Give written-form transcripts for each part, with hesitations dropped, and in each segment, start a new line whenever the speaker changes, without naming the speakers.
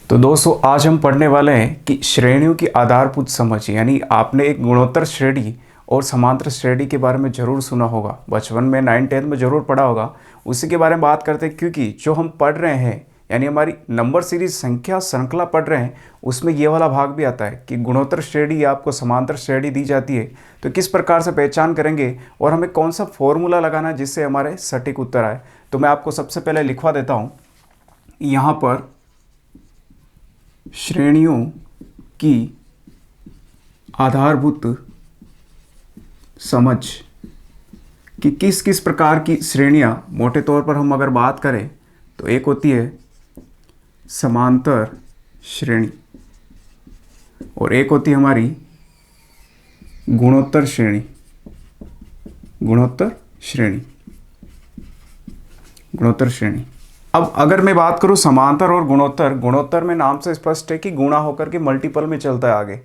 तो दोस्तों आज हम पढ़ने वाले हैं कि श्रेणियों की आधारभूत समझ, यानी आपने एक गुणोत्तर श्रेणी और समांतर श्रेणी के बारे में ज़रूर सुना होगा, बचपन में 9th-10th में ज़रूर पढ़ा होगा। उसी के बारे में बात करते हैं क्योंकि जो हम पढ़ रहे हैं यानी हमारी नंबर सीरीज संख्या श्रृंखला पढ़ रहे हैं, उसमें ये वाला भाग भी आता है कि गुणोत्तर श्रेणी या आपको समांतर श्रेणी दी जाती है तो किस प्रकार से पहचान करेंगे और हमें कौन सा फॉर्मूला लगाना है जिससे हमारे सटीक उत्तर आए। तो मैं आपको सबसे पहले लिखवा देता हूँ यहाँ पर श्रेणियों की आधारभूत समझ कि किस किस प्रकार की श्रेणियां, मोटे तौर पर हम अगर बात करें तो एक होती है समांतर श्रेणी और एक होती है हमारी गुणोत्तर श्रेणी। गुणोत्तर श्रेणी, गुणोत्तर श्रेणी। अब अगर मैं बात करूं समांतर और गुणोत्तर, गुणोत्तर में नाम से स्पष्ट है कि गुणा होकर के मल्टीपल में चलता है आगे,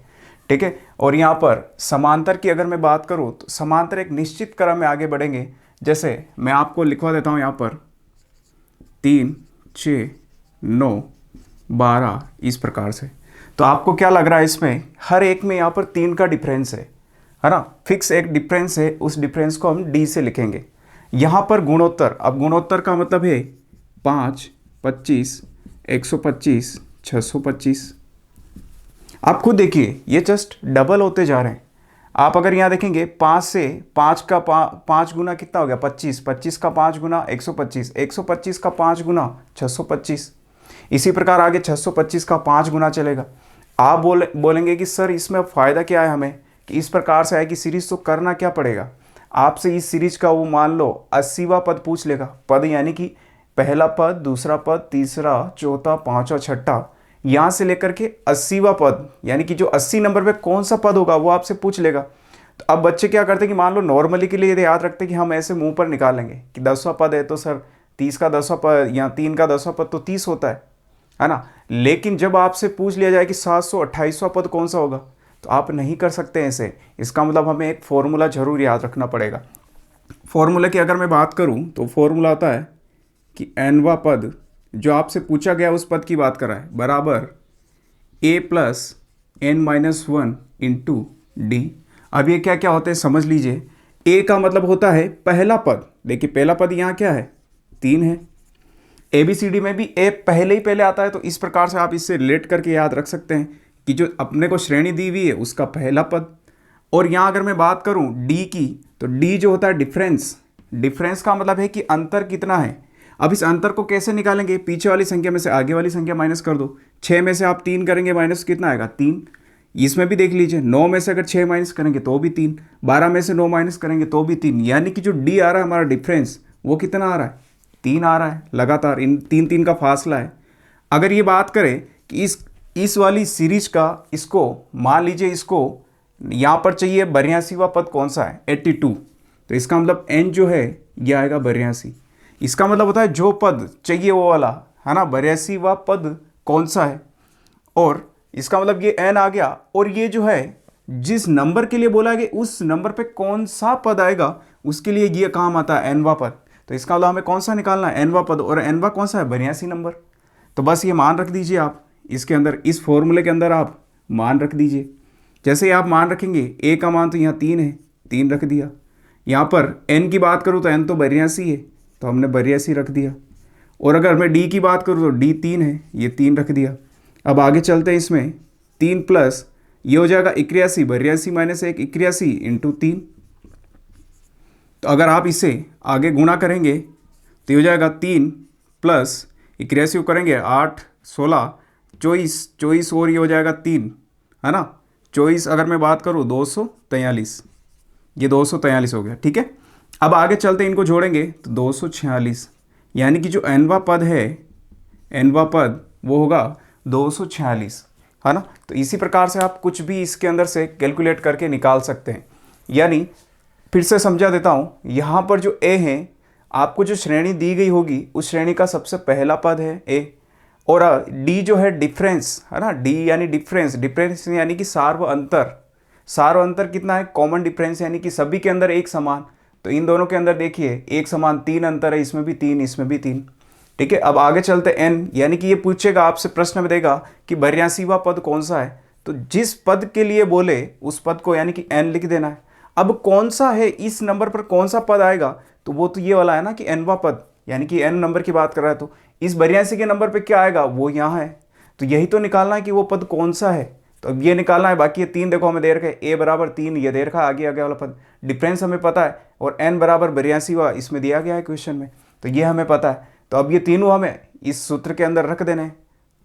ठीक है। और यहाँ पर समांतर की अगर मैं बात करूं तो समांतर एक निश्चित क्रम में आगे बढ़ेंगे। जैसे मैं आपको लिखवा देता हूं यहाँ पर 3, 6, 9, 12 इस प्रकार से। तो आपको क्या लग रहा है, इसमें हर एक में यहाँ पर 3 का डिफरेंस है ना, फिक्स एक डिफरेंस है। उस डिफरेंस को हम डी से लिखेंगे। यहाँ पर गुणोत्तर, अब गुणोत्तर का मतलब है 5, 25, 125, 625। आप खुद देखिए ये जस्ट डबल होते जा रहे हैं। आप अगर यहाँ देखेंगे 5 से 5 का 5 गुना कितना हो गया 25, 25 का 5 गुना 125, 125 का 5 गुना 625। इसी प्रकार आगे 625 का 5 गुना चलेगा। आप बोलेंगे कि सर इसमें फ़ायदा क्या है हमें कि इस प्रकार से है कि सीरीज तो करना क्या पड़ेगा। आपसे इस सीरीज का वो मान लो 80वां पद पूछ लेगा। पद यानी कि पहला पद, दूसरा पद, तीसरा, चौथा, पांचवा, छठा, यहाँ से लेकर के 80वां पद, यानी कि जो 80 नंबर पे कौन सा पद होगा वो आपसे पूछ लेगा। तो अब बच्चे क्या करते हैं कि मान लो नॉर्मली के लिए याद रखते हैं कि हम ऐसे मुंह पर निकाल लेंगे कि 10वां पद है तो सर 30 का 10वां पद या 3 का 10वां पद तो 30 होता है ना। लेकिन जब आपसे पूछ लिया जाए कि 728वां पद कौन सा होगा तो आप नहीं कर सकते ऐसे। इसका मतलब हमें एक फॉर्मूला जरूर याद रखना पड़ेगा। फॉर्मूला की अगर मैं बात करूँ तो फॉर्मूला आता है कि nवां पद जो आपसे पूछा गया उस पद की बात कर रहा है बराबर a plus n-1 into D. अब ये क्या क्या होते हैं समझ लीजिए। a का मतलब होता है पहला पद। देखिए पहला पद यहाँ क्या है 3 है। ABCD में भी a पहले आता है, तो इस प्रकार से आप इससे रिलेट करके याद रख सकते हैं कि जो अपने को श्रेणी दी हुई है उसका पहला पद। और यहाँ अगर मैं बात करूँ d की, तो d जो होता है डिफरेंस। डिफरेंस का मतलब है कि अंतर कितना है। अब इस अंतर को कैसे निकालेंगे, पीछे वाली संख्या में से आगे वाली संख्या माइनस कर दो। 6 में से आप 3 करेंगे माइनस कितना आएगा 3। इसमें भी देख लीजिए 9 में से अगर 6 माइनस करेंगे तो भी 3, 12 में से 9 माइनस करेंगे तो भी 3। यानी कि जो डी आ रहा है हमारा डिफरेंस वो कितना आ रहा है 3 आ रहा है। लगातार इन 3 का फासला है। अगर ये बात करें कि इस वाली सीरीज का, इसको मान लीजिए इसको यहाँ पर चाहिए 82वां पद कौन सा है 82, तो इसका मतलब n जो है ये आएगा 82। इसका मतलब होता है जो पद चाहिए वो वाला है ना 82वां पद कौन सा है, और इसका मतलब ये n आ गया। और ये जो है जिस नंबर के लिए बोला गया उस नंबर पे कौन सा पद आएगा उसके लिए ये काम आता है nवां पद। तो इसका मतलब हमें कौन सा निकालना है nवां पद, और nवां कौन सा है 82 नंबर। तो बस ये मान रख दीजिए आप इसके अंदर, इस फॉर्मूले के अंदर आप मान रख दीजिए। जैसे ही आप मान रखेंगे a का मान तो यहाँ 3 है, 3 रख दिया। यहाँ पर n की बात करूँ तो n तो 82 है तो हमने 82 रख दिया। और अगर मैं d की बात करूँ तो d 3 है, ये 3 रख दिया। अब आगे चलते हैं, इसमें 3 प्लस ये हो जाएगा 81, 82 माइनस 1 81 इंटू 3। तो अगर आप इसे आगे गुणा करेंगे तो ये हो जाएगा 3 प्लस 81 को करेंगे 8, 16, 24, 24 और ये हो जाएगा 3 है ना 24। अगर मैं बात करूँ 243, ये 243 हो गया, ठीक है। अब आगे चलते इनको जोड़ेंगे तो 246, यानी कि जो nवां पद है, nवां पद वो होगा 246 है ना। तो इसी प्रकार से आप कुछ भी इसके अंदर से कैलकुलेट करके निकाल सकते हैं। यानी फिर से समझा देता हूँ, यहाँ पर जो a है आपको जो श्रेणी दी गई होगी उस श्रेणी का सबसे पहला पद है a, और d जो है डिफरेंस है ना, d यानी डिफरेंस, डिफरेंस यानी कि सार्व अंतर। सार्व अंतर कितना है कॉमन डिफरेंस, यानी कि सभी के अंदर एक समान। तो इन दोनों के अंदर देखिए एक समान 3 अंतर है, इसमें भी 3, इसमें भी 3। ठीक है, अब आगे चलते n, यानी कि ये पूछेगा आपसे, प्रश्न में देगा कि 82वां पद कौन सा है, तो जिस पद के लिए बोले उस पद को यानी कि n लिख देना है। अब कौन सा है, इस नंबर पर कौन सा पद आएगा, तो वो तो ये वाला है ना कि nवां पद, यानी कि n नंबर की बात कर रहा है, तो इस 82 के नंबर पे क्या आएगा, वो यहाँ है। तो यही तो निकालना है कि वो पद कौन सा है, तो अब ये निकालना है। बाकी ये 3 देखो हमें दे रखा है, a बराबर 3 ये दे रखा है, आगे वाला पद डिफरेंस हमें पता है, और n बराबर 82वां इसमें दिया गया है क्वेश्चन में, तो ये हमें पता है। तो अब ये तीनों हमें इस सूत्र के अंदर रख देने हैं।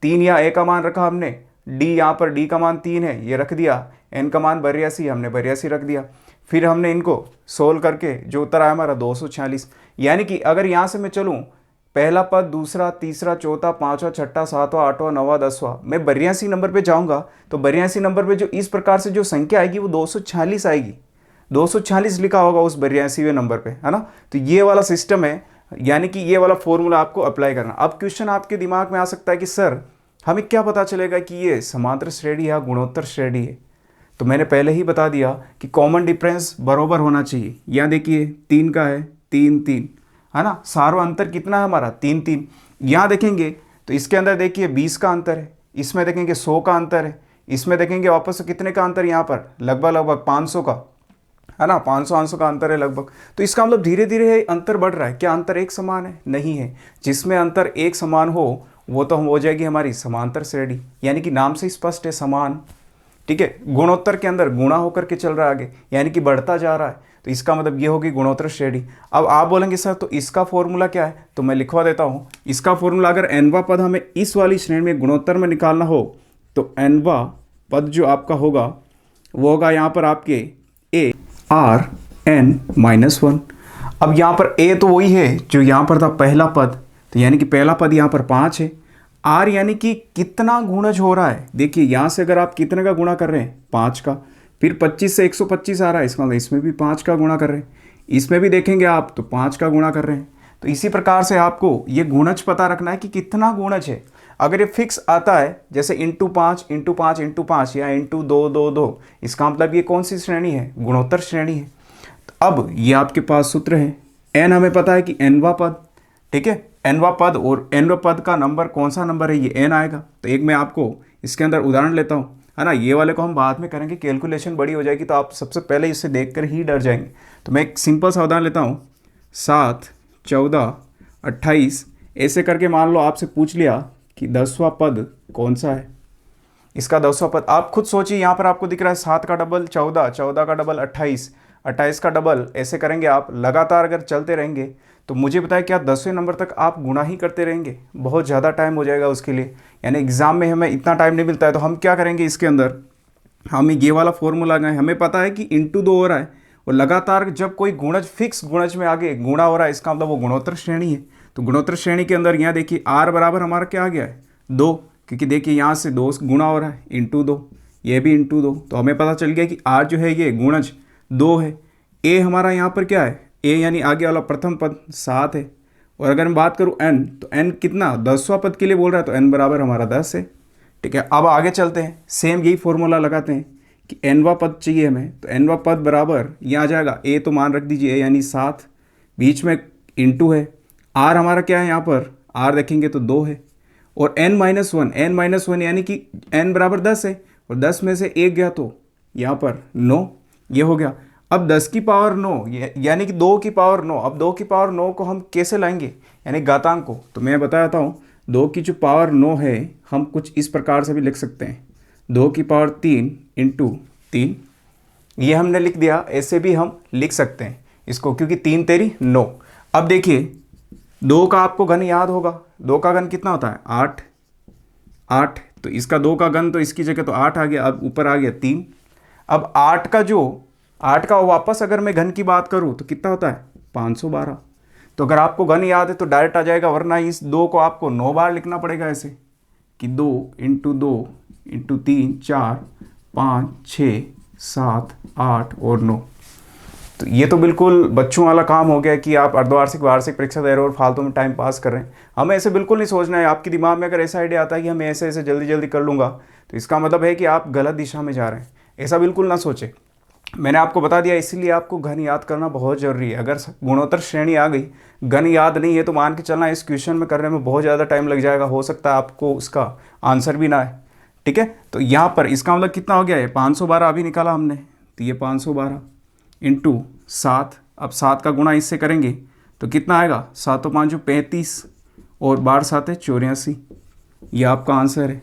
3 यहाँ a का मान रखा हमने, d यहाँ पर d का मान 3 है ये रख दिया, n का मान 82 हमने 82 रख दिया। फिर हमने इनको सोल्व करके जो उत्तर आया हमारा 246, यानी कि अगर यहाँ से मैं चलूँ, पहला पद, दूसरा, तीसरा, चौथा, पांचवा, छठा, सातवां, आठवां, नौवां, 10वां, मैं 82 नंबर पे जाऊंगा, तो 82 नंबर पे जो इस प्रकार से जो संख्या आएगी वो 246 आएगी। 246 लिखा होगा उस 82वें नंबर पे, है ना। तो ये वाला सिस्टम है, यानी कि ये वाला फॉर्मूला आपको अप्लाई करना। अब क्वेश्चन आपके दिमाग में आ सकता है कि सर हमें क्या पता चलेगा कि ये समांतर श्रेणी या गुणोत्तर श्रेणी है, तो मैंने पहले ही बता दिया कि कॉमन डिफरेंस बराबर होना चाहिए। यहाँ देखिए 3 का है, 3 3, है ना, सारा अंतर कितना है हमारा 3 3। यहाँ देखेंगे तो इसके अंदर देखिए 20 का अंतर है, इसमें देखेंगे 100 का अंतर है, इसमें देखेंगे वापस से कितने का अंतर, यहाँ पर लगभग 500 का, है ना, 500 का अंतर है लगभग। तो इसका मतलब धीरे धीरे अंतर बढ़ रहा है। क्या अंतर एक समान है? नहीं है। जिसमें अंतर एक समान हो वो तो हम हो जाएगी हमारी समांतर श्रेणी, यानी कि नाम से स्पष्ट है समान। ठीक है, गुणोत्तर के अंदर गुणा होकर के चल रहा है आगे, यानी कि बढ़ता जा रहा है, तो इसका मतलब ये होगी गुणोत्तर श्रेणी। अब आप बोलेंगे सर तो इसका फॉर्मूला क्या है, तो मैं लिखवा देता हूँ इसका फॉर्मूला। अगर nवां पद हमें इस वाली श्रेणी में गुणोत्तर में निकालना हो तो nवां पद जो आपका होगा वो होगा यहाँ पर आपके a r n माइनस 1। अब यहाँ पर a तो वही है जो यहाँ पर था पहला पद, तो यानी कि पहला पद यहाँ पर 5 है। r यानी कि कितना गुणज हो रहा है, देखिए यहाँ से अगर आप कितने का गुणा कर रहे हैं 5 का, फिर 25 से 125 आ रहा है, इसका मतलब इसमें भी 5 का गुणा कर रहे हैं, इसमें भी देखेंगे आप तो 5 का गुणा कर रहे हैं। तो इसी प्रकार से आपको ये गुणज पता रखना है कि कितना गुणज है। अगर ये फिक्स आता है जैसे इंटू 5 इंटू 5 इंटू 5 या इंटू 2 2 2, इसका मतलब ये कौन सी श्रेणी है, गुणोत्तर श्रेणी है। तो अब ये आपके पास सूत्र है, n हमें पता है कि nवां पद, ठीक है, nवां पद, और nवां पद का नंबर कौन सा नंबर है, ये n आएगा। तो एक मैं आपको इसके अंदर उदाहरण लेता हूँ, है ना, ये वाले को हम बाद में करेंगे, कैलकुलेशन बड़ी हो जाएगी तो आप सबसे पहले इसे देखकर ही डर जाएंगे। तो मैं एक सिंपल सा उदाहरण लेता हूँ, 7 14 28 ऐसे करके मान लो आपसे पूछ लिया कि 10वां पद कौन सा है। इसका 10वां पद आप खुद सोचिए, यहाँ पर आपको दिख रहा है 7 का डबल 14, 14 का डबल 28, 28 का डबल, ऐसे करेंगे आप लगातार अगर चलते रहेंगे तो मुझे बताया क्या 10वें नंबर तक आप गुणा ही करते रहेंगे, बहुत ज़्यादा टाइम हो जाएगा उसके लिए, यानी एग्ज़ाम में हमें इतना टाइम नहीं मिलता है। तो हम क्या करेंगे, इसके अंदर हम ये वाला फॉर्मूला लगाएं। हमें पता है कि इंटू 2 हो रहा है, और लगातार जब कोई गुणज फिक्स गुणज में आगे गुणा हो रहा है, इसका मतलब वो गुणोत्तर श्रेणी है। तो गुणोत्तर श्रेणी के अंदर यहाँ देखिए r बराबर हमारा क्या आ गया है 2, क्योंकि देखिए यहाँ से 2 गुणा हो रहा है, इंटू 2, ये भी इंटू 2, तो हमें पता चल गया कि r जो है ये गुणज 2 है। a हमारा यहाँ पर क्या है, a यानी आगे वाला प्रथम पद 7 है। और अगर मैं बात करूँ n, तो n कितना 10वां पद के लिए बोल रहा है, तो n बराबर हमारा 10 है। ठीक है, अब आगे चलते हैं, सेम यही फॉर्मूला लगाते हैं कि nवां पद चाहिए हमें, तो nवां पद बराबर यहाँ आ जाएगा, a तो मान रख दीजिए a यानी 7, बीच में इंटू है, r हमारा क्या है यहाँ पर, r देखेंगे तो 2 है, और n माइनस 1, n माइनस 1 यानी कि n बराबर 10 है, और 10 में से 1 गया तो यहाँ पर 9, ये हो गया। अब 10 की पावर 9 यानी कि 2 की पावर 9, अब 2 की पावर 9 को हम कैसे लाएंगे, यानी घातांक को, तो मैं बताता हूँ 2 की जो पावर 9 है हम कुछ इस प्रकार से भी लिख सकते हैं, 2 की पावर 3 इंटू 3, ये हमने लिख दिया, ऐसे भी हम लिख सकते हैं इसको, क्योंकि 3 तेरी 9। अब देखिए 2 का आपको घन याद होगा, 2 का घन कितना होता है 8, 8, तो इसका 2 का घन तो इसकी जगह तो 8 आ गया, अब ऊपर आ गया 3। अब 8 का वापस अगर मैं घन की बात करूं तो कितना होता है 512। तो अगर आपको घन याद है तो डायरेक्ट आ जाएगा, वरना इस 2 को आपको 9 बार लिखना पड़ेगा, ऐसे कि 2 इंटू 2 इंटू 3 4 5 6 7 8 और 9। तो ये तो बिल्कुल बच्चों वाला काम हो गया कि आप अर्धवार्षिक वार्षिक परीक्षा दे रहे हो और फालतू में टाइम पास कर रहे हैं। हमें ऐसे बिल्कुल नहीं सोचना है। आपके दिमाग में अगर ऐसा आइडिया आता है कि हमें ऐसे जल्दी जल्दी कर लूँगा, तो इसका मतलब है कि आप गलत दिशा में जा रहे हैं, ऐसा बिल्कुल ना सोचें। मैंने आपको बता दिया, इसीलिए आपको घन याद करना बहुत ज़रूरी है। अगर गुणोत्तर श्रेणी आ गई, घन याद नहीं है, तो मान के चलना इस क्वेश्चन में करने में बहुत ज़्यादा टाइम लग जाएगा, हो सकता है आपको उसका आंसर भी ना है। ठीक है, तो यहाँ पर इसका मतलब कितना हो गया है, 512 अभी निकाला हमने, तो ये 512 इंटू 7। अब 7 का गुणा इससे करेंगे तो कितना आएगा, 7 5 35 और 12 7 84। ये आपका आंसर है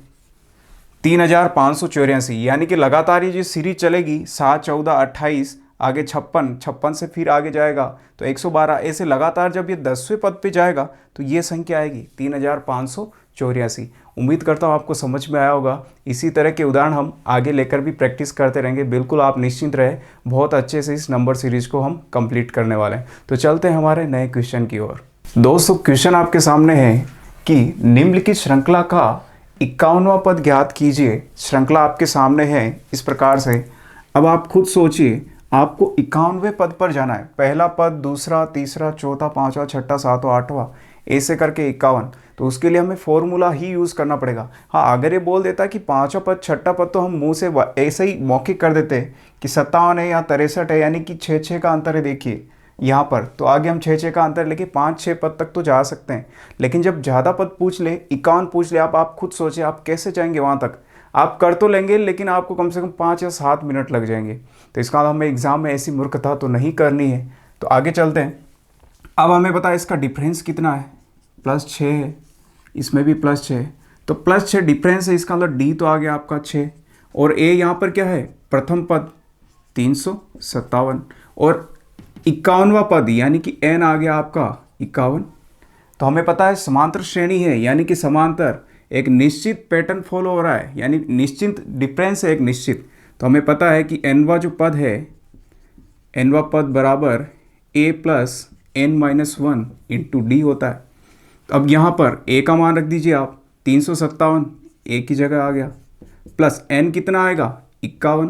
3584। यानी कि लगातार ये जो सीरीज चलेगी 7 14 28, आगे 56, 56 से फिर आगे जाएगा तो 112, ऐसे लगातार जब ये 10वें पद पे जाएगा तो ये संख्या आएगी 3584। उम्मीद करता हूँ आपको समझ में आया होगा। इसी तरह के उदाहरण हम आगे लेकर भी प्रैक्टिस करते रहेंगे। बिल्कुल आप निश्चिंत रहे, बहुत अच्छे से इस नंबर सीरीज को हम कंप्लीट करने वाले हैं। तो चलते हैं हमारे नए क्वेश्चन की ओर। दोस्तों, क्वेश्चन आपके सामने है कि निम्नलिखित श्रृंखला का 51वां पद ज्ञात कीजिए। श्रृंखला आपके सामने है इस प्रकार से। अब आप खुद सोचिए, आपको 51वें पद पर जाना है। पहला पद, दूसरा, तीसरा, चौथा, पांचवा, छठा, सातवां, आठवां, ऐसे करके 51। तो उसके लिए हमें फॉर्मूला ही यूज़ करना पड़ेगा। हाँ, अगर ये बोल देता कि पांचवा पद, छठा पद, तो हम मुंह से ऐसे ही मौखिक कर देते कि 57 है या 63 है, यानी कि 6 का अंतर है। देखिए यहाँ पर तो आगे हम 6 का अंतर लेके 5-6 पद तक तो जा सकते हैं। लेकिन जब ज़्यादा पद पूछ ले, 51 पूछ ले, आप खुद सोचिए आप कैसे जाएंगे वहाँ तक। आप कर तो लेंगे, लेकिन आपको कम से कम 5 या 7 मिनट लग जाएंगे। तो इसका हमें एग्ज़ाम में ऐसी मूर्खता तो नहीं करनी है। तो आगे चलते हैं। अब हमें पता है इसका डिफरेंस कितना है, +6 है, इसमें भी +6, तो +6 डिफरेंस है, इसका मतलब डी तो आ गया आपका 6, और ए यहाँ पर क्या है, प्रथम पद 357, और 51वां पद यानी कि एन आ गया आपका 51। तो हमें पता है समांतर श्रेणी है, यानी कि समांतर एक निश्चित पैटर्न फॉलो हो रहा है, यानी निश्चित डिफरेंस है एक निश्चित। तो हमें पता है कि एनवा जो पद है, एनवा पद बराबर A plus N minus 1 into D होता है। तो अब यहाँ पर ए का मान रख दीजिए आप, 357 ए की जगह आ गया, प्लस एन कितना आएगा 51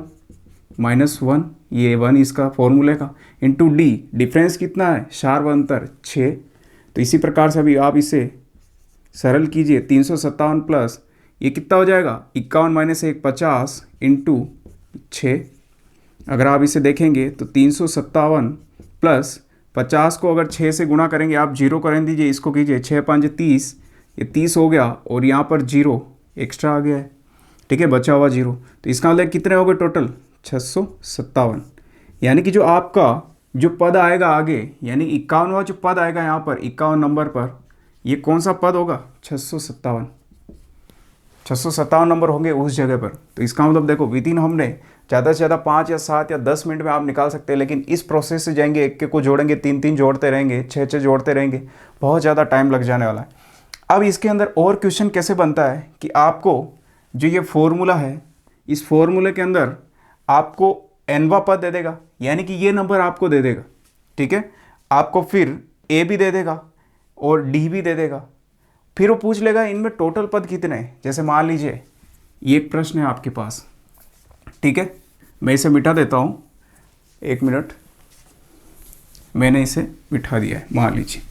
माइनस 1, ये 1 इसका फॉर्मूले का, इंटू डी डिफरेंस कितना है, शार्प अंतर 6। तो इसी प्रकार से अभी आप इसे सरल कीजिए, 357 प्लस ये कितना हो जाएगा 51 माइनस 1 50 इंटू 6। अगर आप इसे देखेंगे तो 357 प्लस 50 को अगर 6 से गुणा करेंगे, आप जीरो करें दीजिए, इसको कीजिए 6 5 30, ये 30 हो गया, और यहाँ पर जीरो एक्स्ट्रा आ गया है। ठीक है, बचा हुआ जीरो। तो इसका मतलब कितने हो गए टोटल, 657। यानी कि जो आपका जो पद आएगा आगे, यानी 51वां जो पद आएगा यहाँ पर 51 नंबर पर, ये कौन सा पद होगा, 657। 657 नंबर होंगे उस जगह पर। तो इसका मतलब देखो, विदिन हमने ज़्यादा से ज़्यादा 5 या 7 या 10 मिनट में आप निकाल सकते हैं। लेकिन इस प्रोसेस से जाएंगे, एक को जोड़ेंगे, 3 जोड़ते रहेंगे, 6 जोड़ते रहेंगे, बहुत ज़्यादा टाइम लग जाने वाला है। अब इसके अंदर और क्वेश्चन कैसे बनता है कि आपको जो ये फॉर्मूला है, इस फॉर्मूले के अंदर आपको एनवा पद दे देगा, यानी कि ये नंबर आपको दे देगा। ठीक है, आपको फिर ए भी दे देगा और डी भी दे देगा। फिर वो पूछ लेगा इनमें टोटल पद कितने हैं। जैसे मान लीजिए ये एक प्रश्न है आपके पास, ठीक है, मैं इसे मिटा देता हूँ, 1 मिनट, मैंने इसे मिटा दिया है। मान लीजिए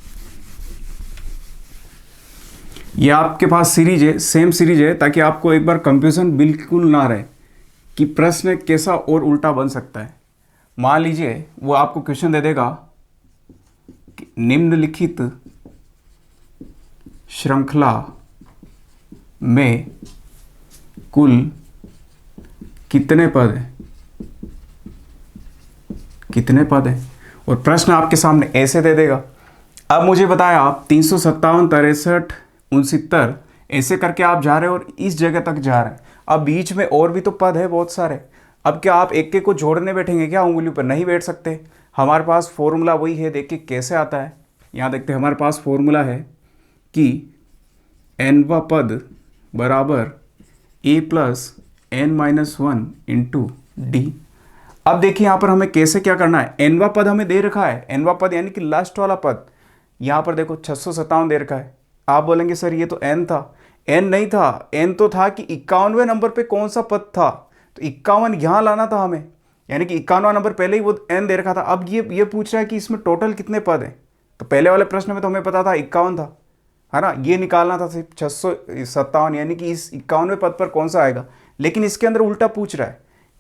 ये आपके पास सीरीज है, सेम सीरीज है, ताकि आपको एक बार कंफ्यूजन बिल्कुल ना रहे कि प्रश्न कैसा और उल्टा बन सकता है। मान लीजिए वो आपको क्वेश्चन दे देगा कि निम्नलिखित श्रृंखला में कुल कितने पद हैं, कितने पद हैं, और प्रश्न आपके सामने ऐसे दे देगा। अब मुझे बताया आप 357 63 69 ऐसे करके आप जा रहे हो और इस जगह तक जा रहे हैं। अब बीच में और भी तो पद है बहुत सारे। अब क्या आप एक एक को जोड़ने बैठेंगे क्या, उंगली पर नहीं बैठ सकते। हमारे पास फॉर्मूला वही है, देखिए कैसे आता है। यहाँ देखते हैं, हमारे पास फॉर्मूला है कि एनवा पद बराबर A plus N minus 1 into D. अब देखिए यहाँ पर हमें कैसे क्या करना है। एनवा पद हमें दे रखा है, एनवा पद यानी कि लास्ट वाला पद। यहाँ पर देखो 657 दे रखा है। आप बोलेंगे सर ये तो एन था, एन नहीं था, एन तो था कि 51वें नंबर पे कौन सा पद था, तो 51 यहाँ लाना था हमें, यानी कि 51वां नंबर पहले ही वो एन दे रखा था। अब ये पूछ रहा है कि इसमें टोटल कितने पद हैं। तो पहले वाले प्रश्न में तो हमें पता था 51 था, है ना, ये निकालना था सिर्फ 657, यानी कि इस 51वें पद पर कौन सा आएगा। लेकिन इसके अंदर उल्टा पूछ रहा है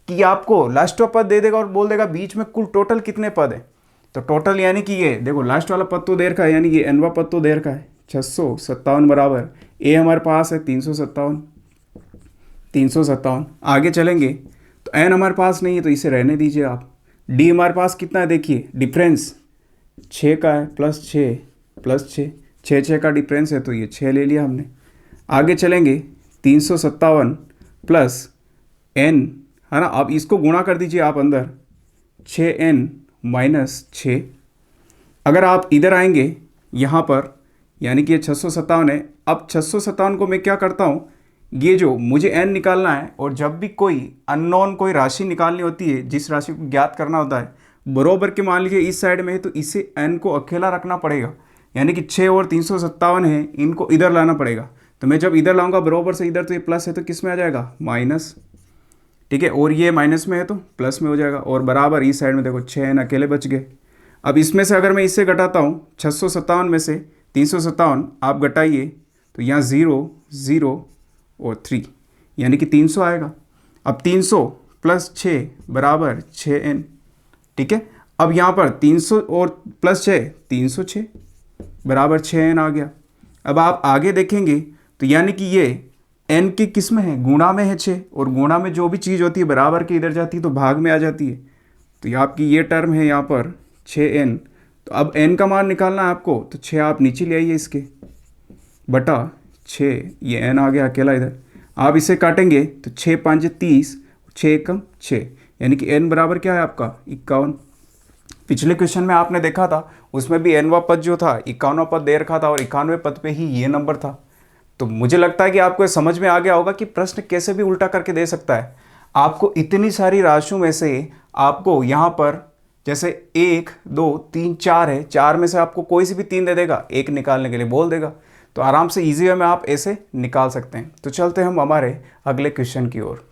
कि आपको लास्ट वाला पद दे देगा और बोल देगा बीच में कुल टोटल कितने पद है। तो टोटल यानी कि ये देखो लास्ट वाला पद तो दे रखा है, यानी कि एनवा पद तो दे रखा है 657 बराबर ए हमारे पास है 357। आगे चलेंगे तो एन हमारे पास नहीं है तो इसे रहने दीजिए आप। डी हमारे पास कितना है देखिए, डिफरेंस 6 का है, +6 6 का डिफरेंस है तो ये 6 ले लिया हमने। आगे चलेंगे 357 प्लस एन है ना, अब इसको गुणा कर दीजिए आप अंदर 6n - 6। अगर आप इधर आएंगे यहाँ पर यानी कि ये 657 है। अब 657 को मैं क्या करता हूँ, ये जो मुझे n निकालना है और जब भी कोई अननोन कोई राशि निकालनी होती है, जिस राशि को ज्ञात करना होता है, बरोबर के मान लीजिए इस साइड में है तो इसे n को अकेला रखना पड़ेगा, यानी कि 6 और 357 है, इनको इधर लाना पड़ेगा। तो मैं जब इधर लाऊंगा बरोबर से इधर तो ये प्लस है तो किस में आ जाएगा, माइनस, ठीक है, और ये माइनस में है तो प्लस में हो जाएगा। और बराबर इस साइड में देखो 6n अकेले बच गए। अब इसमें से अगर मैं इससे घटाता हूँ 657 में से 357 आप घटाइए तो यहाँ 0 0 और 3 यानी कि 300 आएगा। अब 300 + 6 बराबर 6n, ठीक है। अब यहाँ पर 300 और +6 306 बराबर 6n आ गया। अब आप आगे देखेंगे तो यानी कि ये n की किस में है, गुणा में है 6, और गुणा में जो भी चीज़ होती है बराबर के इधर जाती है तो भाग में आ जाती है। तो ये आपकी ये टर्म है यहाँ पर 6n। तो अब n का मान निकालना है आपको, तो 6 आप नीचे ले आइए इसके बटा 6, ये n आ गया अकेला इधर। आप इसे काटेंगे तो 6 × 5 = 30, 6 एकम 6, यानी कि n बराबर क्या है आपका 51। पिछले क्वेश्चन में आपने देखा था उसमें भी nवा पद जो था 51वां पद दे रखा था और 91वें पद पे ही ये नंबर था। तो मुझे लगता है कि आपको समझ में आ गया होगा कि प्रश्न कैसे भी उल्टा करके दे सकता है। आपको इतनी सारी राशियों में से आपको यहाँ पर जैसे 1 2 3 4 है, 4 में से आपको कोई सी भी 3 दे देगा, एक निकालने के लिए बोल देगा, तो आराम से ईजी वे में आप ऐसे निकाल सकते हैं। तो चलते हैं हम हमारे अगले क्वेश्चन की ओर।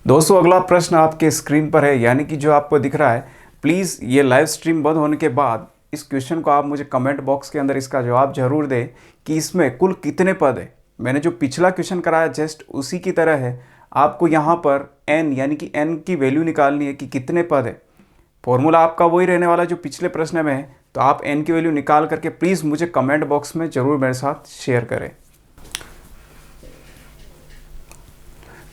दोस्तों अगला प्रश्न आपके स्क्रीन पर है, यानी कि जो आपको दिख रहा है। प्लीज़ ये लाइव स्ट्रीम बंद होने के बाद इस क्वेश्चन को आप मुझे कमेंट बॉक्स के अंदर इसका जवाब जरूर दें कि इसमें कुल कितने पद है। मैंने जो पिछला क्वेश्चन कराया जस्ट उसी की तरह है। आपको यहाँ पर n यानी कि n की वैल्यू निकालनी है कि कितने पद है। फॉर्मूला आपका वही रहने वाला जो पिछले प्रश्न में है। तो आप n की वैल्यू निकाल करके प्लीज़ मुझे कमेंट बॉक्स में ज़रूर मेरे साथ शेयर करें।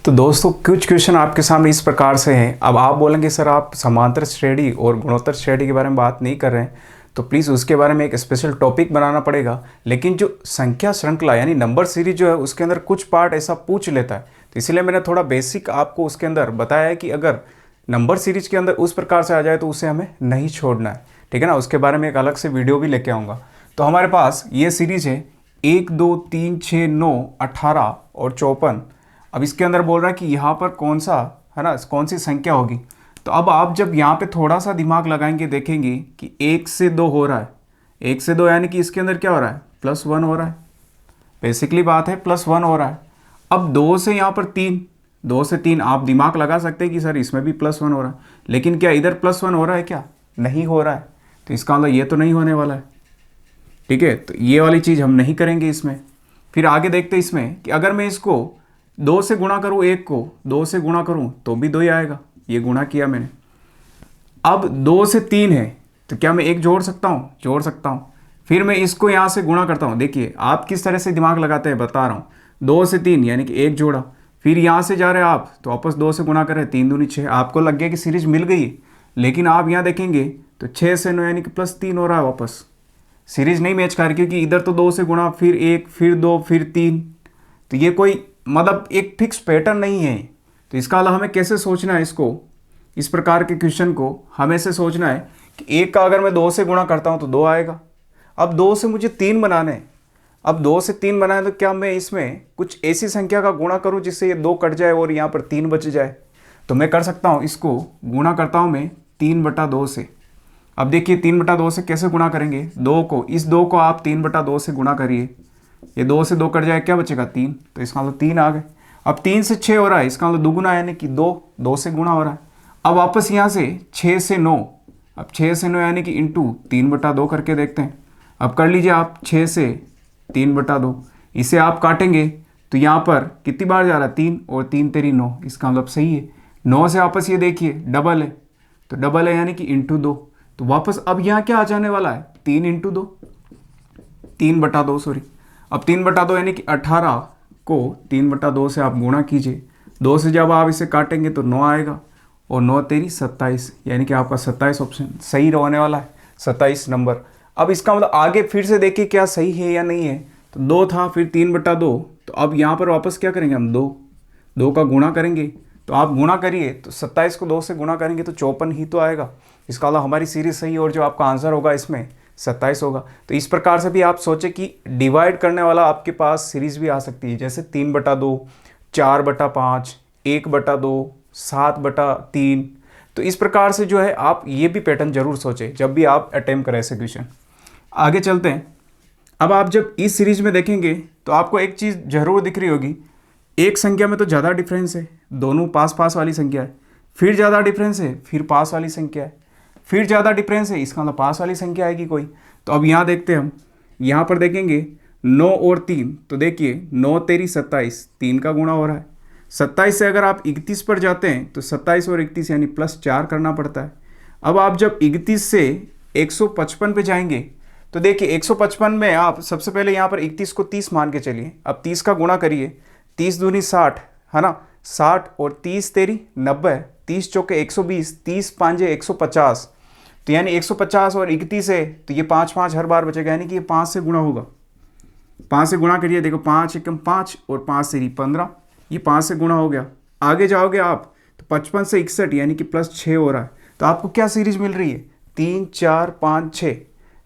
तो दोस्तों कुछ क्वेश्चन आपके सामने इस प्रकार से हैं। अब आप बोलेंगे सर आप समांतर श्रेणी और गुणोत्तर श्रेणी के बारे में बात नहीं कर रहे हैं, तो प्लीज़ उसके बारे में एक स्पेशल टॉपिक बनाना पड़ेगा। लेकिन जो संख्या श्रृंखला यानी नंबर सीरीज जो है उसके अंदर कुछ पार्ट ऐसा पूछ लेता है, तो इसलिए मैंने थोड़ा बेसिक आपको उसके अंदर बताया है कि अगर नंबर सीरीज के अंदर उस प्रकार से आ जाए तो उसे हमें नहीं छोड़ना है, ठीक है ना। उसके बारे में एक अलग से वीडियो भी लेके आऊँगा। तो हमारे पास ये सीरीज है 1 2 3 6 9 18 और 54। अब इसके अंदर बोल रहा है कि यहाँ पर कौन सा है ना, कौन सी संख्या होगी। तो अब आप जब यहाँ पे थोड़ा सा दिमाग लगाएंगे देखेंगे कि 1 से 2 हो रहा है, 1 से 2 यानी कि इसके अंदर क्या हो रहा है, +1 हो रहा है। बेसिकली बात है +1 हो रहा है। अब 2 से यहाँ पर 3, 2 से 3 आप दिमाग लगा सकते हैं कि सर इसमें भी +1 हो रहा है, लेकिन क्या इधर +1 हो रहा है, क्या नहीं हो रहा है। तो इसका मतलब ये तो नहीं होने वाला है, ठीक है। तो ये वाली चीज़ हम नहीं करेंगे इसमें। फिर आगे देखते हैं इसमें कि अगर मैं इसको 2 से गुणा करूँ, 1 को 2 से गुणा करूँ तो भी 2 ही आएगा, ये गुणा किया मैंने। अब 2 से 3 है तो क्या मैं 1 जोड़ सकता हूँ, जोड़ सकता हूँ। फिर मैं इसको यहाँ से गुणा करता हूँ। देखिए आप किस तरह से दिमाग लगाते हैं बता रहा हूँ। 2 से 3 यानी कि 1 जोड़ा, फिर यहाँ से जा रहे हैं आप तो वापस 2 से गुणा करें, 3 दूनी 6। आपको लग गया कि सीरीज मिल गई, लेकिन आप यहाँ देखेंगे तो 6 से 9 यानी कि +3 हो रहा है, वापस सीरीज नहीं मैच कर रही, क्योंकि इधर तो 2 से गुणा, फिर 1, फिर 2, फिर 3। तो ये कोई मतलब एक फिक्स पैटर्न नहीं है। तो इसका मतलब हमें कैसे सोचना है इसको, इस प्रकार के क्वेश्चन को हमें ऐसे सोचना है कि 1 का अगर मैं 2 से गुणा करता हूँ तो 2 आएगा। अब 2 से मुझे 3 बनाने हैं। अब 2 से 3 बनाए तो क्या मैं इसमें कुछ ऐसी संख्या का गुणा करूँ जिससे ये 2 कट जाए और यहाँ पर 3 बच जाए। तो मैं कर सकता हूँ, इसको गुणा करता हूँ मैं 3/2 से। अब देखिए 3/2 से कैसे गुणा करेंगे, 2 को, इस 2 को आप 3/2 से गुणा करिए, ये 2 से 2 कट जाए, क्या बचेगा 3। तो इसका मतलब 3 आ गए। अब 3 से 6 हो रहा है, इसका मतलब दुगुना यानी कि 2 से गुणा हो रहा है। अब वापस यहाँ से 6 से 9, अब 6 से 9 यानी कि इंटू 3/2 करके देखते हैं। अब कर लीजिए आप 6 से 3/2, इसे आप काटेंगे तो यहाँ पर कितनी बार जा रहा है 3, और 3 तेरी 9, इसका मतलब सही है। 9 से वापस ये देखिए डबल है, तो डबल है यानी कि इंटू 2। तो वापस अब यहाँ क्या आ जाने वाला है, 3 इंटू 2, 3/2 सॉरी। अब 3/2 यानी कि 18 को 3/2 से आप गुणा कीजिए। 2 से जब आप इसे काटेंगे तो 9 आएगा, और 9 तेरी 27, यानी कि आपका 27 ऑप्शन सही रहने वाला है, 27 नंबर। अब इसका मतलब आगे फिर से देखिए क्या सही है या नहीं है। तो 2 था, फिर 3/2, तो अब यहाँ पर वापस क्या करेंगे हम, 2 का गुणा करेंगे। तो आप गुणा करिए, तो 27 को 2 से गुणा करेंगे तो 54 ही तो आएगा। इसका मतलब हमारी सीरीज सही, और जो आपका आंसर होगा इसमें 27 होगा। तो इस प्रकार से भी आप सोचे कि डिवाइड करने वाला आपके पास सीरीज भी आ सकती है, जैसे 3/2, 4/5, 1/2, 7/3। तो इस प्रकार से जो है आप ये भी पैटर्न जरूर सोचें जब भी आप अटेम्प्ट करें ऐसे क्वेश्चन। आगे चलते हैं। अब आप जब इस सीरीज में देखेंगे तो आपको एक चीज़ जरूर दिख रही होगी, एक संख्या में तो ज़्यादा डिफरेंस है, दोनों पास पास वाली संख्या है, फिर ज़्यादा डिफरेंस है, फिर पास वाली संख्या है, फिर ज़्यादा डिफरेंस है, इसका मतलब पास वाली संख्या आएगी कोई। तो अब यहाँ देखते हैं हम, यहाँ पर देखेंगे 9 और 3, तो देखिए 9 तेरी 27, 3 का गुणा हो रहा है। 27 से अगर आप 31 पर जाते हैं तो 27 और 31 यानी +4 करना पड़ता है। अब आप जब 31 से 155 पे जाएंगे तो देखिए 155 में आप सबसे पहले यहाँ पर 31 को 30 मान के चलिए। अब 30 का गुणा करिए, 30 दूनी 60 है ना, 60 और 30 तेरी 90, 30 चौके 120, 30 पांजे 150, तो यानी 150 और 31 है, तो ये 5 5 हर बार बचेगा, यानी कि ये 5 से गुणा होगा। 5 से गुणा करिए, देखो 5 एकम 5 और 5 से 15, ये 5 से गुणा हो गया। आगे जाओगे आप तो 55 से 61 यानी कि +6 हो रहा है। तो आपको क्या सीरीज मिल रही है, 3 4 5 6,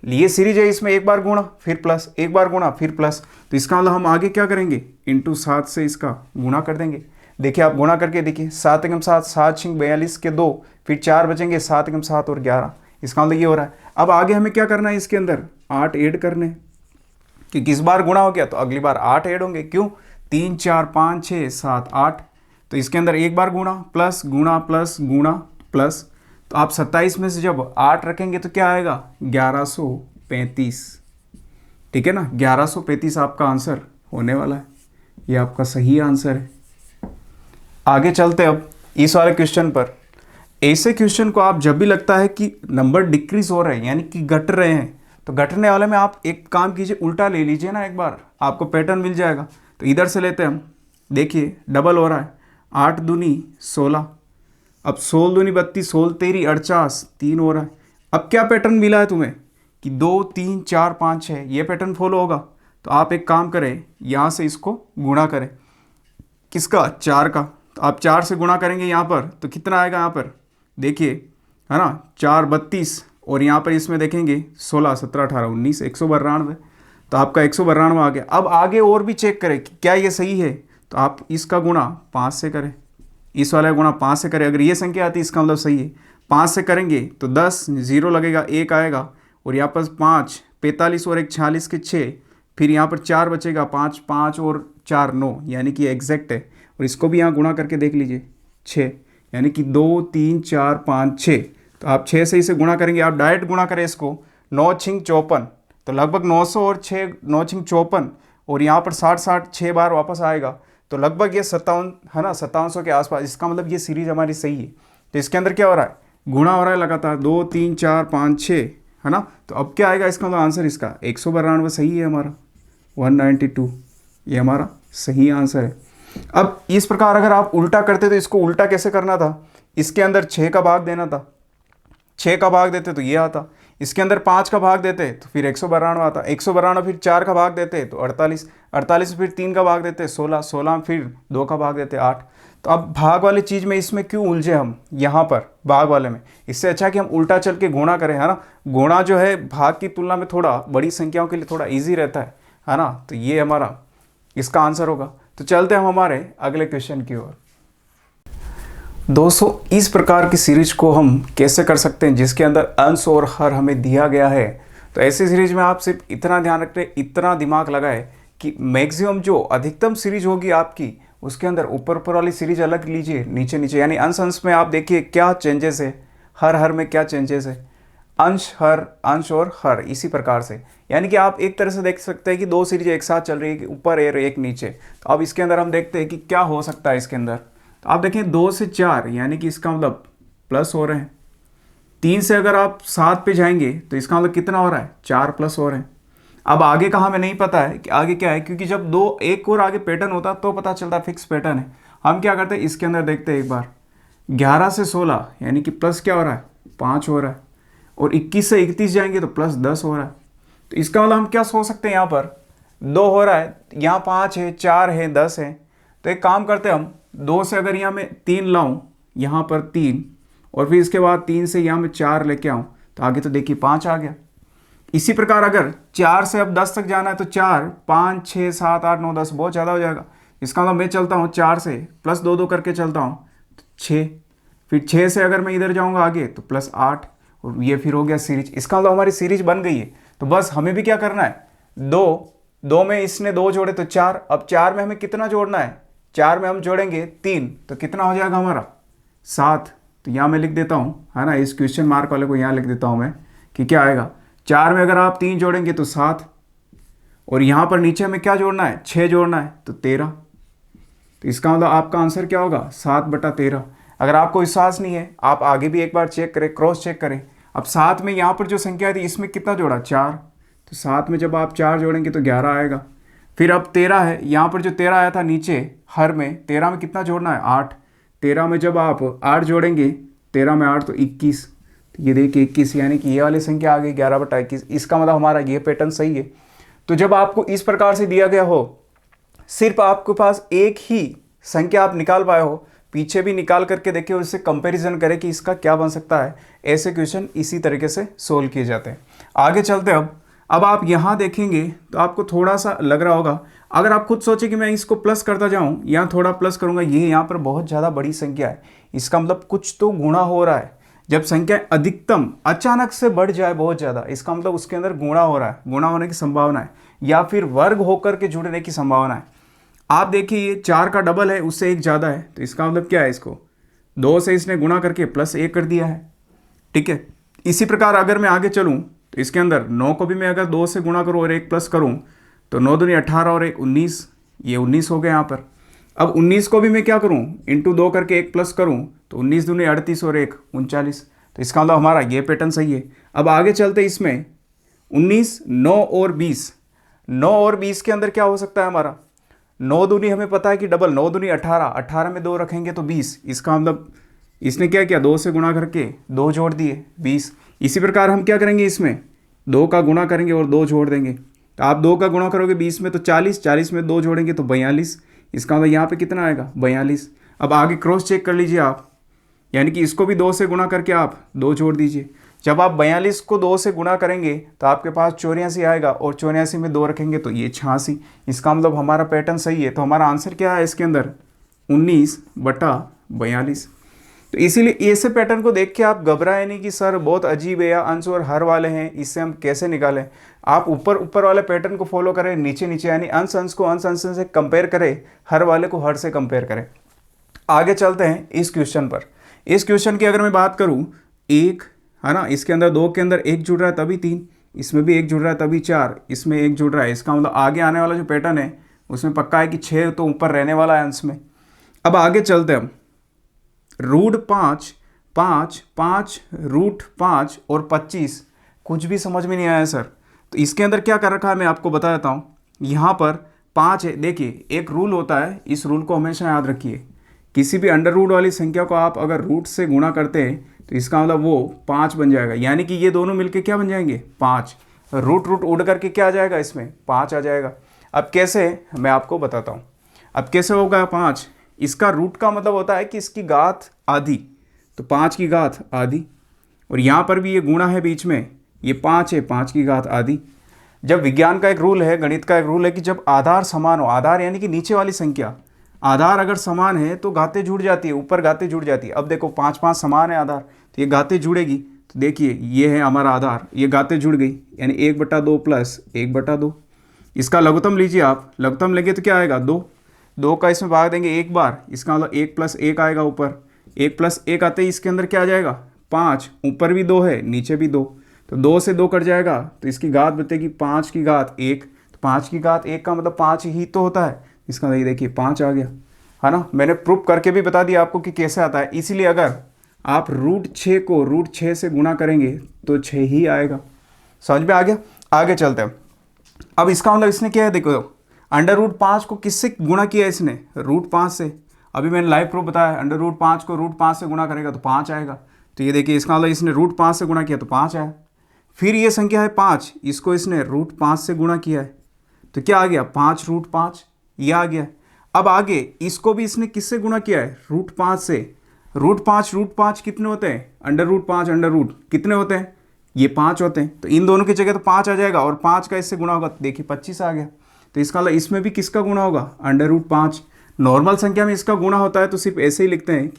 ये सीरीज है। इसमें एक बार गुणा फिर प्लस, एक बार गुणा फिर प्लस, तो इसका मतलब हम आगे क्या करेंगे, इंटू 7 से इसका गुणा कर देंगे। देखिए आप गुणा करके देखिए, 7 एकम 7, 7 छिंग 42 के 2, फिर 4 बचेंगे, 7 एकम 7 और 11, इसका मतलब ये हो रहा है। अब आगे हमें क्या करना है, इसके अंदर 8 ऐड करने, कि किस बार गुणा हो गया तो अगली बार 8 ऐड होंगे। क्यों, 3 4 5 6 7 8, तो इसके अंदर एक बार गुणा प्लस गुणा प्लस गुणा प्लस, तो आप 27 में से जब 8 रखेंगे तो क्या आएगा, 1135। ठीक है ना, 1135 आपका आंसर होने वाला है, ये आपका सही आंसर है। आगे चलते अब इस वाले क्वेश्चन पर। ऐसे क्वेश्चन को आप जब भी लगता है कि नंबर डिक्रीज हो रहे हैं यानी कि घट रहे हैं, तो घटने वाले में आप एक काम कीजिए, उल्टा ले लीजिए ना, एक बार आपको पैटर्न मिल जाएगा। तो इधर से लेते हैं हम, देखिए डबल हो रहा है, 8 दूनी 16, अब 16 दूनी 32, 16 तेरी 48, 3 हो रहा है। अब क्या पैटर्न मिला है तुम्हें कि 2 3 4 5 6, ये पैटर्न फॉलो होगा। तो आप एक काम करें, यहाँ से इसको गुणा करें, किसका, 4 का। तो आप 4 से गुणा करेंगे यहाँ पर तो कितना आएगा, यहाँ पर देखिए है ना, 4 32, और यहाँ पर इसमें देखेंगे 16 17 18 19, 192, तो आपका 192 आ गया। अब आगे और भी चेक करें कि क्या ये सही है, तो आप इसका गुणा 5 से करें, इस वाला गुणा 5 से करें, अगर ये संख्या आती है इसका मतलब सही है। 5 से करेंगे तो 10, 0 लगेगा, 1 आएगा, और यहाँ पर 5 45 और 1 46 के 6, फिर यहाँ पर 4 बचेगा, 5 5 और 4 9, यानी कि एग्जैक्ट है। और इसको भी यहाँ गुणा करके देख लीजिए, 6, यानी कि 2 3 4 5 6, तो आप 6 से इसे गुणा करेंगे, आप डायरेक्ट गुणा करें इसको, 9 छिंग 54, तो लगभग 900 और 6 9 छिंग 54, और यहाँ पर 60 60 6 बार वापस आएगा, तो लगभग ये 57 है ना, 5700 के आसपास। इसका मतलब ये सीरीज हमारी सही है। तो इसके अंदर क्या हो रहा है, गुणा हो रहा है लगातार, 2 3 4 5 6 है ना। तो अब क्या आएगा, इसका मतलब आंसर इसका 192 सही है हमारा, 192 ये हमारा सही आंसर है। अब इस प्रकार अगर आप उल्टा करते तो इसको उल्टा कैसे करना था, इसके अंदर 6 का भाग देना था, 6 का भाग देते तो ये आता, इसके अंदर 5 का भाग देते तो फिर 192 आता, 192 फिर 4 का भाग देते तो 48, 48 फिर 3 का भाग देते 16, 16 फिर 2 का भाग देते 8। तो अब भाग वाली चीज़ में इसमें क्यों उलझे हम यहाँ पर भाग वाले में, इससे अच्छा कि हम उल्टा चल के गुणा करें, है ना। गुणा जो है भाग की तुलना में थोड़ा बड़ी संख्याओं के लिए थोड़ा ईजी रहता है ना। तो ये हमारा इसका आंसर होगा। तो चलते हम हमारे अगले क्वेश्चन की ओर। दोस्तों इस प्रकार की सीरीज को हम कैसे कर सकते हैं जिसके अंदर अंश और हर हमें दिया गया है। तो ऐसी सीरीज में आप सिर्फ इतना ध्यान रखें, इतना दिमाग लगाए कि मैक्सिमम जो अधिकतम सीरीज होगी आपकी उसके अंदर ऊपर ऊपर वाली सीरीज अलग लीजिए, नीचे नीचे, यानी अंश अंश में आप देखिए क्या चेंजेस है, हर हर में क्या चेंजेस है, अंश हर अंश और हर इसी प्रकार से। यानी कि आप एक तरह से देख सकते हैं कि दो सीरीज एक साथ चल रही है, ऊपर और एक नीचे। तो अब इसके अंदर हम देखते हैं कि क्या हो सकता है इसके अंदर। तो आप देखें 2 से 4 यानी कि इसका मतलब प्लस हो रहे हैं। 3 से अगर आप 7 पे जाएंगे तो इसका मतलब कितना हो रहा है, 4 प्लस हो रहे हैं। अब आगे का हमें नहीं पता है कि आगे क्या है, क्योंकि जब दो एक और आगे पैटर्न होता तो पता चलता फिक्स पैटर्न है। हम क्या करते हैं, इसके अंदर देखते हैं एक बार। 11 से 16 यानी कि प्लस क्या हो रहा है, 5 हो रहा है। और 21 से 31 जाएंगे तो प्लस 10 हो रहा है। तो इसका मतलब हम क्या सोच सकते हैं, यहाँ पर 2 हो रहा है, यहाँ 5 है, 4 है, 10 है। तो एक काम करते हैं हम, 2 से अगर यहाँ मैं 3 लाऊं, यहाँ पर 3, और फिर इसके बाद 3 से यहाँ मैं 4 लेके आऊँ तो आगे तो देखिए 5 आ गया। इसी प्रकार अगर 4 से अब 10 तक जाना है तो 4, 5, 6, 7, 8, 9, 10 बहुत ज़्यादा हो जाएगा। इसका मतलब मैं चलता हूँ 4 से प्लस 2 2 करके चलता हूँ तो 6, फिर 6 से अगर मैं इधर जाऊँगा आगे तो प्लस 8, और ये फिर हो गया सीरीज। इसका मतलब हमारी सीरीज बन गई है। तो बस हमें भी क्या करना है, 2 में इसने 2 जोड़े तो 4, अब 4 में हमें कितना जोड़ना है, 4 में हम जोड़ेंगे 3 तो कितना हो जाएगा हमारा, 7। तो यहाँ मैं लिख देता हूँ, है ना, इस क्वेश्चन मार्क वाले को यहाँ लिख देता हूँ मैं कि क्या आएगा, 4 में अगर आप 3 जोड़ेंगे तो 7, और यहाँ पर नीचे हमें क्या जोड़ना है, 6 जोड़ना है तो 13। तो इसका मतलब आपका आंसर क्या होगा, 7/13। अगर आपको विश्वास नहीं है आप आगे भी एक बार चेक करें, क्रॉस चेक करें। अब 7 में यहाँ पर जो संख्या थी इसमें कितना जोड़ा, 4, तो 7 में जब आप 4 जोड़ेंगे तो 11 आएगा। फिर अब 13 है, यहाँ पर जो 13 आया था नीचे हर में, 13 में कितना जोड़ना है, 8। 13 में जब आप 8 जोड़ेंगे, 13 में 8 तो 21। तो ये देखिए 21 यानी कि ये वाली संख्या आ गई 11/21। इसका मतलब हमारा ये पैटर्न सही है। तो जब आपको इस प्रकार से दिया गया हो, सिर्फ आपके पास एक ही संख्या आप निकाल पाए हो, पीछे भी निकाल करके देखिए और इससे कंपैरिजन करें कि इसका क्या बन सकता है। ऐसे क्वेश्चन इसी तरीके से सोल्व किए जाते हैं। आगे चलते हैं। अब आप यहाँ देखेंगे तो आपको थोड़ा सा लग रहा होगा, अगर आप खुद सोचें कि मैं इसको प्लस करता जाऊँ, यहाँ थोड़ा प्लस करूँगा, ये यहाँ पर बहुत ज़्यादा बड़ी संख्या है, इसका मतलब कुछ तो गुणा हो रहा है। जब संख्या अधिकतम अचानक से बढ़ जाए बहुत ज़्यादा, इसका मतलब उसके अंदर गुणा हो रहा है, गुणा होने की संभावना है, या फिर वर्ग होकर के जुड़ने की संभावना है। आप देखिए ये 4 का डबल है, उससे 1 ज़्यादा है, तो इसका मतलब क्या है, इसको 2 से इसने गुणा करके प्लस 1 कर दिया है। ठीक है, इसी प्रकार अगर मैं आगे चलूँ तो इसके अंदर 9 को भी मैं अगर 2 से गुणा करूँ और 1 प्लस करूँ तो 9 दूनी 18 और 1 19, ये 19 हो गया यहाँ पर। अब 19 को भी मैं क्या करूँ, इंटू 2 करके 1 प्लस करूँ तो 19 दूनी 38 और 1 39। तो इसका मतलब हमारा ये पैटर्न सही है। अब आगे चलते इसमें 19, 9 और 20। 9 और 20 के अंदर क्या हो सकता है हमारा, 9 दूनी हमें पता है कि डबल, 9 दूनी 18, 18 में 2 रखेंगे तो 20। इसका मतलब इसने क्या किया, 2 से गुणा करके 2 जोड़ दिए 20। इसी प्रकार हम क्या करेंगे, इसमें 2 का गुणा करेंगे और 2 जोड़ देंगे। तो आप 2 का गुणा करोगे 20 में तो 40, 40 में 2 जोड़ेंगे तो 42। इसका मतलब यहाँ पे कितना आएगा, 42। अब आगे क्रॉस चेक कर लीजिए आप, यानी कि इसको भी 2 से गुणा करके आप 2 जोड़ दीजिए। जब आप 42 को 2 से गुणा करेंगे तो आपके पास 84 आएगा, और 84 में 2 रखेंगे तो ये 86। इसका मतलब हमारा पैटर्न सही है। तो हमारा आंसर क्या है इसके अंदर, 19/42। तो इसीलिए ऐसे पैटर्न को देख के आप घबराए नहीं कि सर बहुत अजीब है या अंश और हर वाले हैं, इससे हम कैसे निकालें। आप ऊपर ऊपर वाले पैटर्न को फॉलो करें, नीचे नीचे यानी अंश अंश को अंश अंश से कंपेयर करें, हर वाले को हर से कंपेयर करें। आगे चलते हैं इस क्वेश्चन पर। इस क्वेश्चन की अगर मैं बात करूं, 1 है ना, इसके अंदर 2 के अंदर 1 जुड़ रहा है तभी 3, इसमें भी 1 जुड़ रहा है तभी 4, इसमें 1 जुड़ रहा है। इसका मतलब आगे आने वाला जो पैटर्न है उसमें पक्का है कि 6 तो ऊपर रहने वाला है अंश में। अब आगे चलते हैं हम। √5, 5, 5, √5 और 25, कुछ भी समझ में नहीं आया सर। तो इसके अंदर क्या कर रखा है मैं आपको बता देता हूँ। यहाँ पर 5 है, देखिए एक रूल होता है, इस रूल को हमेशा याद रखिए। किसी भी अंडर रूट वाली संख्या को आप अगर रूट से गुणा करते हैं तो इसका मतलब वो 5 बन जाएगा, यानी कि ये दोनों मिलके क्या बन जाएंगे, 5। रूट रूट उड़ करके क्या आ जाएगा, इसमें 5 आ जाएगा। अब कैसे, मैं आपको बताता हूँ। अब कैसे होगा 5, इसका रूट का मतलब होता है कि इसकी घात आधी, तो 5 की घात आधी, और यहाँ पर भी ये गुणा है बीच में, ये 5 है, 5 की घात आधी। जब विज्ञान का एक रूल है, गणित का एक रूल है कि जब आधार समान हो, आधार यानी कि नीचे वाली संख्या, आधार अगर समान है तो घातें जुड़ जाती है, ऊपर घातें जुड़ जाती है। अब देखो 5 5 समान है आधार, तो ये घातें जुड़ेगी। तो देखिए ये है हमारा आधार, ये घातें जुड़ गई, यानी 1/2 प्लस 1/2। इसका लघुत्तम लीजिए आप, लघुत्तम लेंगे तो क्या आएगा, 2। 2 का इसमें भाग देंगे एक बार, इसका मतलब 1 + 1 आएगा ऊपर। 1 + 1 आते ही इसके अंदर क्या आ जाएगा, 5, ऊपर भी 2 है नीचे भी 2, तो 2 से 2 कट जाएगा, तो इसकी घात बचेगी 5 की घात 1। तो 5 की घात 1 का मतलब 5 ही तो होता है, इसका ये देखिए 5 आ गया। है ना। मैंने प्रूफ करके भी बता दिया आपको कि कैसे आता है। इसीलिए अगर आप √6 को √6 से गुणा करेंगे तो 6 ही आएगा। समझ में आ गया। आगे चलते हैं। अब इसका मतलब इसने क्या है, देखो √5 को किससे गुणा किया इसने, √5 से। अभी मैंने लाइव प्रूफ बताया, √5 को √5 से गुणा करेगा तो 5 आएगा। तो ये देखिए इसका मतलब इसने √5 से गुणा किया तो 5 आया। फिर ये संख्या है 5, इसको इसने √5 से गुणा किया है तो क्या आ गया, 5√5, ये आ गया। अब आगे इसको भी इसने किससे गुणा किया है, √5 से। √5 कितने होते हैं, √5 कितने होते हैं, ये 5 होते हैं। तो इन दोनों की जगह तो 5 आ जाएगा और 5 का इससे गुणा होगा तो देखिए 25 आ गया। तो इसका मतलब इसमें भी किसका गुणा होगा, √5। नॉर्मल संख्या में इसका गुणा होता है तो सिर्फ ऐसे ही लिखते हैं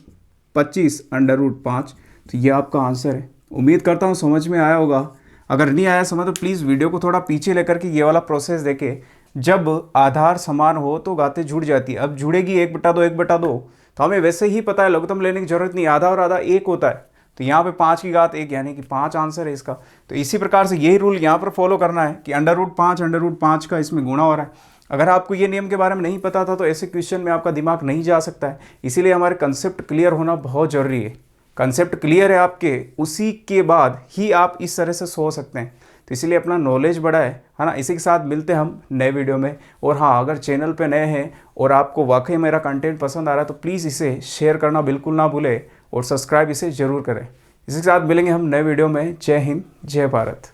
25 √5। तो ये आपका आंसर है। उम्मीद करता हूँ समझ में आया होगा। अगर नहीं आया समझ तो प्लीज़ वीडियो को थोड़ा पीछे लेकर के ये वाला प्रोसेस देखें। जब आधार समान हो तो गाते जुड़ जाती है। अब जुड़ेगी 1/2 1/2 तो हमें वैसे ही पता है, लघुत्तम लेने की जरूरत नहीं, आधा और आधा 1 होता है। तो यहाँ पे 5 की घात 1 यानी कि 5 आंसर है इसका। तो इसी प्रकार से यही रूल यहाँ पर फॉलो करना है कि √5 का इसमें गुणा हो रहा है। अगर आपको ये नियम के बारे में नहीं पता था तो ऐसे क्वेश्चन में आपका दिमाग नहीं जा सकता है। इसीलिए हमारे कंसेप्ट क्लियर होना बहुत ज़रूरी है। कंसेप्ट क्लियर है आपके, उसी के बाद ही आप इस तरह से सोच सकते हैं। तो इसीलिए अपना नॉलेज बढ़ाए, है ना। इसी के साथ मिलते हैं हम नए वीडियो में। और हाँ, अगर चैनल पे नए हैं और आपको वाकई मेरा कंटेंट पसंद आ रहा है तो प्लीज़ इसे शेयर करना बिल्कुल ना भूलें और सब्सक्राइब इसे ज़रूर करें। इसी के साथ मिलेंगे हम नए वीडियो में। जय हिंद, जय भारत।